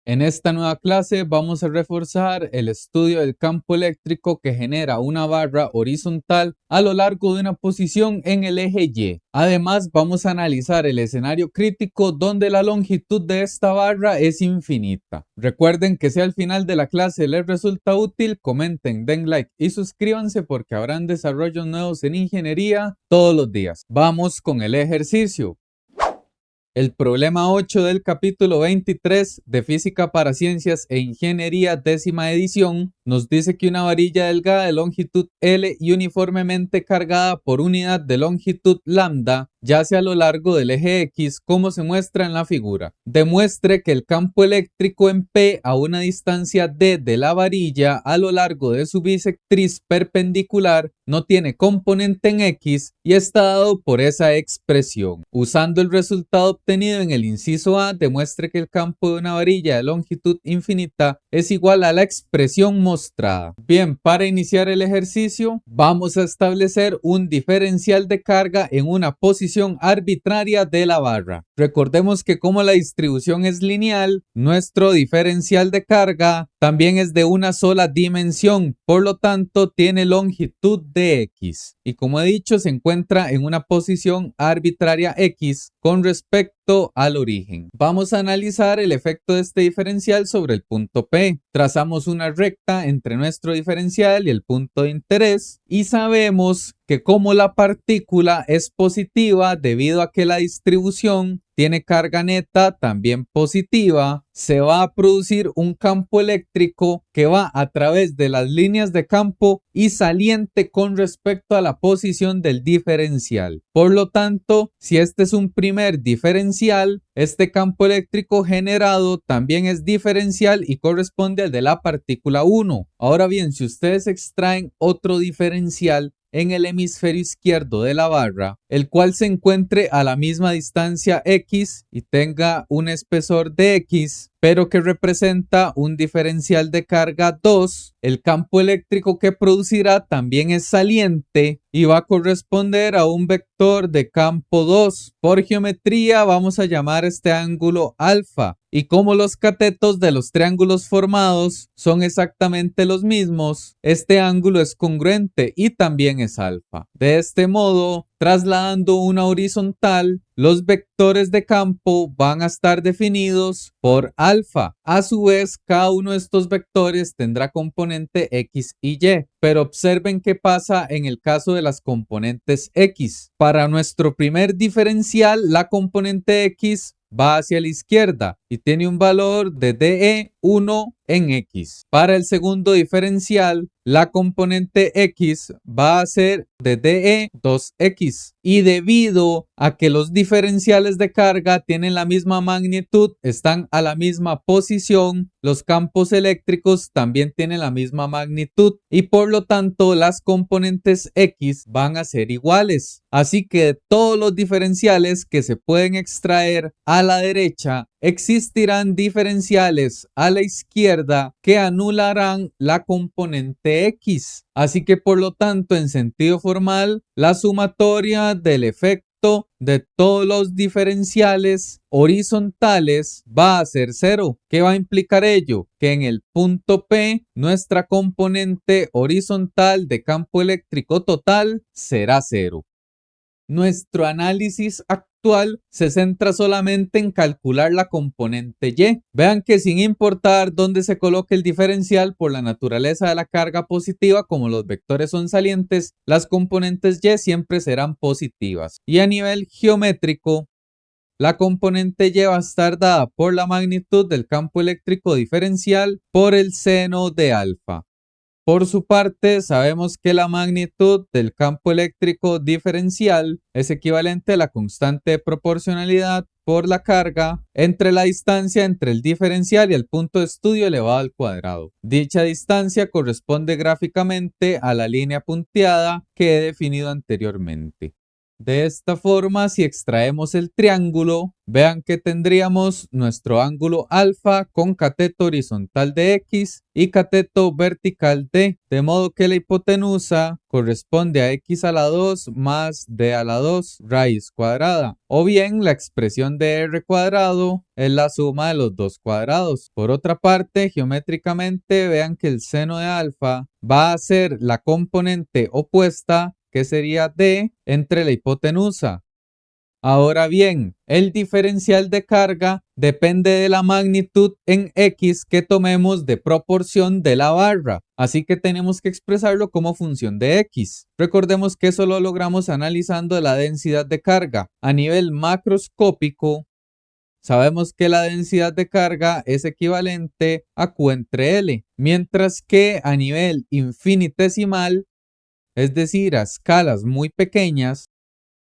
En esta nueva clase vamos a reforzar el estudio del campo eléctrico que genera una barra horizontal a lo largo de una posición en el eje Y. Además, vamos a analizar el escenario crítico donde la longitud de esta barra es infinita. Recuerden que si al final de la clase les resulta útil, comenten, den like y suscríbanse porque habrán desarrollos nuevos en ingeniería todos los días. Vamos con el ejercicio. El problema 8 del capítulo 23 de Física para Ciencias e Ingeniería, décima edición, nos dice que una varilla delgada de longitud L y uniformemente cargada por unidad de longitud lambda yace a lo largo del eje X como se muestra en la figura. Demuestre que el campo eléctrico en P a una distancia D de la varilla a lo largo de su bisectriz perpendicular no tiene componente en X y está dado por esa expresión. Usando el resultado obtenido en el inciso A, demuestre que el campo de una varilla de longitud infinita es igual a la expresión mostrada. Bien, para iniciar el ejercicio, vamos a establecer un diferencial de carga en una posición arbitraria de la barra. Recordemos que como la distribución es lineal, nuestro diferencial de carga también es de una sola dimensión, por lo tanto tiene longitud de X. Y como he dicho, se encuentra en una posición arbitraria X con respecto al origen. Vamos a analizar el efecto de este diferencial sobre el punto P. Trazamos una recta entre nuestro diferencial y el punto de interés y sabemos que como la partícula es positiva debido a que la distribución tiene carga neta también positiva, se va a producir un campo eléctrico que va a través de las líneas de campo y saliente con respecto a la posición del diferencial. Por lo tanto, si este es un primer diferencial, este campo eléctrico generado también es diferencial y corresponde al de la partícula 1. Ahora bien, si ustedes extraen otro diferencial en el hemisferio izquierdo de la barra, el cual se encuentre a la misma distancia X y tenga un espesor de X, pero que representa un diferencial de carga 2, el campo eléctrico que producirá también es saliente y va a corresponder a un vector de campo 2. Por geometría vamos a llamar este ángulo alfa. Y como los catetos de los triángulos formados son exactamente los mismos, este ángulo es congruente y también es alfa. De este modo, trasladando una horizontal, los vectores de campo van a estar definidos por alfa. A su vez, cada uno de estos vectores tendrá componente X y Y. Pero observen qué pasa en el caso de las componentes X. Para nuestro primer diferencial, la componente X va hacia la izquierda y tiene un valor de DE1 en X. Para el segundo diferencial, la componente X va a ser de DE2X. Y debido a que los diferenciales de carga tienen la misma magnitud, están a la misma posición, los campos eléctricos también tienen la misma magnitud y por lo tanto las componentes X van a ser iguales. Así que de todos los diferenciales que se pueden extraer a la derecha, existirán diferenciales a la izquierda que anularán la componente X. Así que por lo tanto, en sentido formal, la sumatoria del efecto de todos los diferenciales horizontales va a ser cero. ¿Qué va a implicar ello? Que en el punto P, nuestra componente horizontal de campo eléctrico total será cero. Nuestro análisis actual se centra solamente en calcular la componente Y. Vean que sin importar dónde se coloque el diferencial por la naturaleza de la carga positiva, como los vectores son salientes, las componentes Y siempre serán positivas. Y a nivel geométrico, la componente Y va a estar dada por la magnitud del campo eléctrico diferencial por el seno de alfa. Por su parte, sabemos que la magnitud del campo eléctrico diferencial es equivalente a la constante de proporcionalidad por la carga entre la distancia entre el diferencial y el punto de estudio elevado al cuadrado. Dicha distancia corresponde gráficamente a la línea punteada que he definido anteriormente. De esta forma, si extraemos el triángulo, vean que tendríamos nuestro ángulo alfa con cateto horizontal de x y cateto vertical de modo que la hipotenusa corresponde a x a la 2 más d a la 2 raíz cuadrada. O bien, la expresión de r cuadrado es la suma de los dos cuadrados. Por otra parte, geométricamente, vean que el seno de alfa va a ser la componente opuesta, que sería d, entre la hipotenusa. Ahora bien, el diferencial de carga depende de la magnitud en x que tomemos de proporción de la barra, así que tenemos que expresarlo como función de x. Recordemos que eso lo logramos analizando la densidad de carga. A nivel macroscópico, sabemos que la densidad de carga es equivalente a Q entre L, mientras que a nivel infinitesimal, es decir, a escalas muy pequeñas,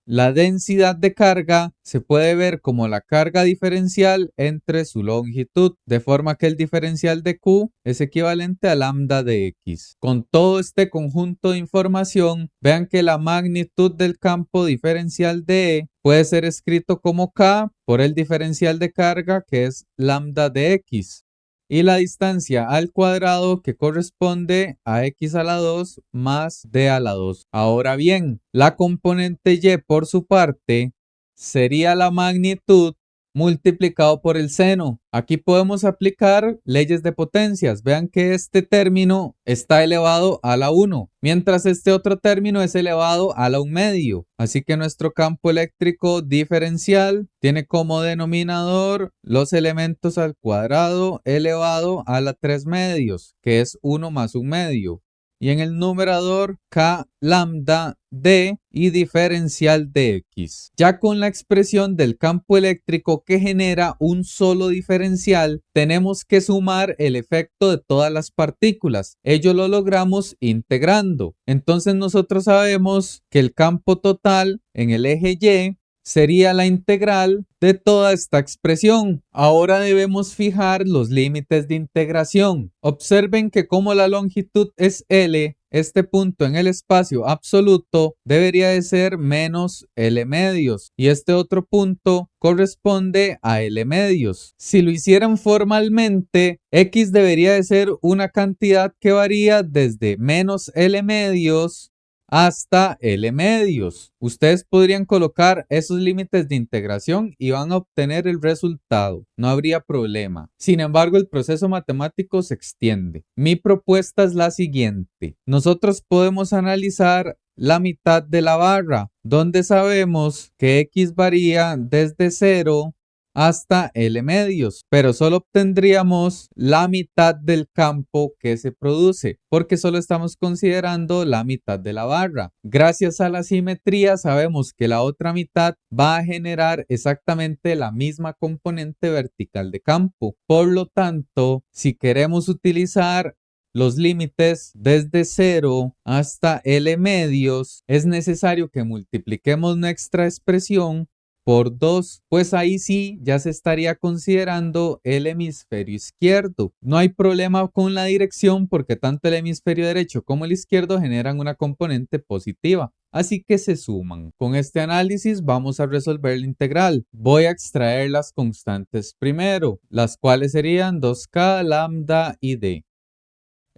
la densidad de carga se puede ver como la carga diferencial entre su longitud, de forma que el diferencial de Q es equivalente a lambda de x. Con todo este conjunto de información, vean que la magnitud del campo diferencial de E puede ser escrito como K por el diferencial de carga, que es lambda de x, y la distancia al cuadrado, que corresponde a x a la 2 más d a la 2. Ahora bien, la componente y por su parte sería la magnitud multiplicado por el seno. Aquí podemos aplicar leyes de potencias. Vean que este término está elevado a la 1, mientras este otro término es elevado a la 1 medio. Así que nuestro campo eléctrico diferencial tiene como denominador los elementos al cuadrado elevado a la 3 medios, que es 1 más 1 medio. Y en el numerador K lambda d y diferencial de x. Ya con la expresión del campo eléctrico que genera un solo diferencial, tenemos que sumar el efecto de todas las partículas. Ello lo logramos integrando. Entonces nosotros sabemos que el campo total en el eje Y sería la integral de toda esta expresión. Ahora debemos fijar los límites de integración. Observen que como la longitud es L, este punto en el espacio absoluto debería de ser menos L medios y este otro punto corresponde a L medios. Si lo hicieran formalmente, X debería de ser una cantidad que varía desde menos L medios hasta L medios. Ustedes podrían colocar esos límites de integración y van a obtener el resultado. No habría problema. Sin embargo, el proceso matemático se extiende. Mi propuesta es la siguiente. Nosotros podemos analizar la mitad de la barra, donde sabemos que X varía desde 0 hasta L medios, pero solo obtendríamos la mitad del campo que se produce, porque solo estamos considerando la mitad de la barra. Gracias a la simetría sabemos que la otra mitad va a generar exactamente la misma componente vertical de campo. Por lo tanto, si queremos utilizar los límites desde 0 hasta L medios, es necesario que multipliquemos nuestra expresión por 2, pues ahí sí ya se estaría considerando el hemisferio izquierdo. No hay problema con la dirección porque tanto el hemisferio derecho como el izquierdo generan una componente positiva, así que se suman. Con este análisis vamos a resolver la integral. Voy a extraer las constantes primero, las cuales serían 2k, lambda y d.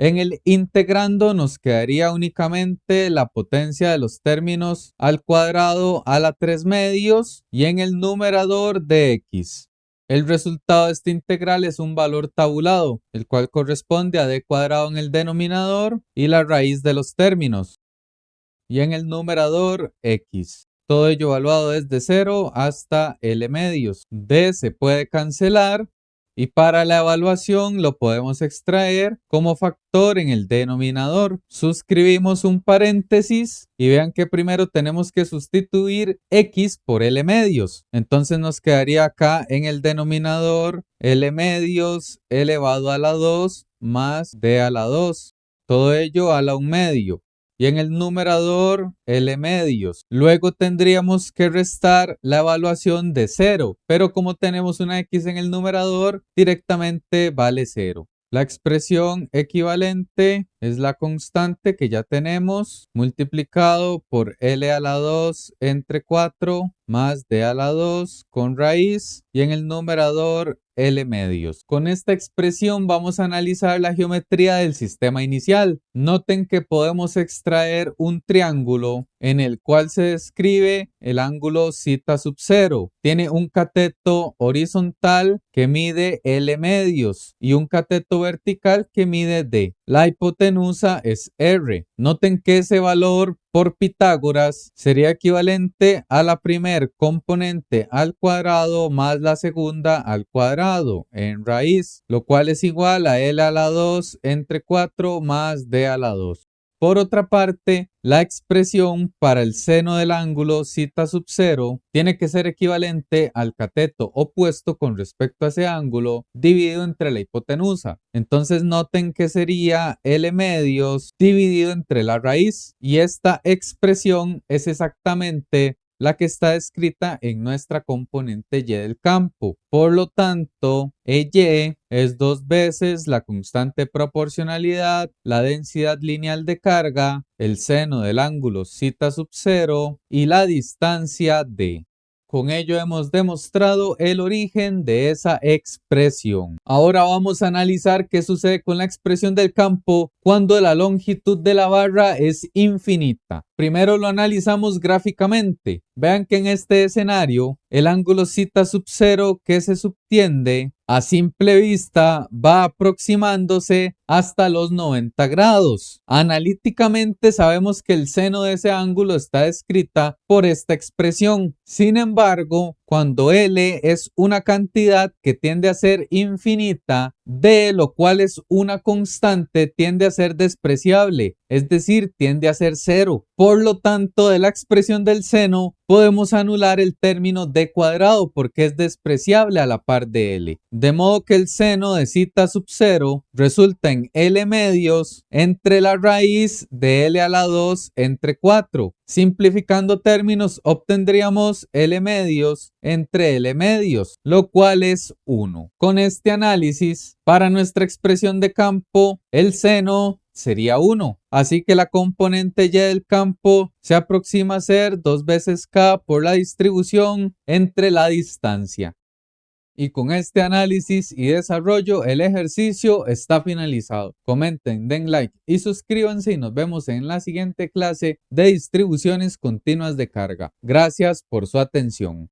En el integrando nos quedaría únicamente la potencia de los términos al cuadrado a la 3 medios y en el numerador de x. El resultado de esta integral es un valor tabulado, el cual corresponde a d cuadrado en el denominador y la raíz de los términos. Y en el numerador x. Todo ello evaluado desde 0 hasta L medios. D se puede cancelar. Y para la evaluación lo podemos extraer como factor en el denominador. Suscribimos un paréntesis y vean que primero tenemos que sustituir x por L medios. Entonces nos quedaría acá en el denominador L medios elevado a la 2 más d a la 2. Todo ello a la 1 medio. Y en el numerador L medios. Luego tendríamos que restar la evaluación de 0, pero como tenemos una X en el numerador, directamente vale 0. La expresión equivalente es la constante que ya tenemos multiplicado por L a la 2 entre 4 más D a la 2 con raíz y en el numerador L medios. Con esta expresión vamos a analizar la geometría del sistema inicial. Noten que podemos extraer un triángulo en el cual se describe el ángulo θ sub 0. Tiene un cateto horizontal que mide L medios y un cateto vertical que mide D. La hipotenusa es R. Noten que ese valor por Pitágoras sería equivalente a la primer componente al cuadrado más la segunda al cuadrado en raíz, lo cual es igual a L a la 2 entre 4 más D a la 2. Por otra parte, la expresión para el seno del ángulo θ sub 0 tiene que ser equivalente al cateto opuesto con respecto a ese ángulo dividido entre la hipotenusa. Entonces noten que sería L medios dividido entre la raíz y esta expresión es exactamente la que está escrita en nuestra componente y del campo. Por lo tanto, EY es 2 veces la constante proporcionalidad, la densidad lineal de carga, el seno del ángulo θ sub 0 y la distancia D. Con ello hemos demostrado el origen de esa expresión. Ahora vamos a analizar qué sucede con la expresión del campo cuando la longitud de la barra es infinita. Primero lo analizamos gráficamente. Vean que en este escenario el ángulo θ sub 0 que se subtiende a simple vista va aproximándose hasta los 90 grados. Analíticamente sabemos que el seno de ese ángulo está descrita por esta expresión. Sin embargo, cuando L es una cantidad que tiende a ser infinita, D, lo cual es una constante, tiende a ser despreciable, es decir, tiende a ser cero. Por lo tanto, de la expresión del seno podemos anular el término D cuadrado porque es despreciable a la par de L. De modo que el seno de θ sub 0 resulta en L medios entre la raíz de L a la 2 entre 4. Simplificando términos, obtendríamos L medios entre L medios, lo cual es 1. Con este análisis, para nuestra expresión de campo, el seno sería 1. Así que la componente y del campo se aproxima a ser 2 veces k por la distribución entre la distancia. Y con este análisis y desarrollo, el ejercicio está finalizado. Comenten, den like y suscríbanse y nos vemos en la siguiente clase de distribuciones continuas de carga. Gracias por su atención.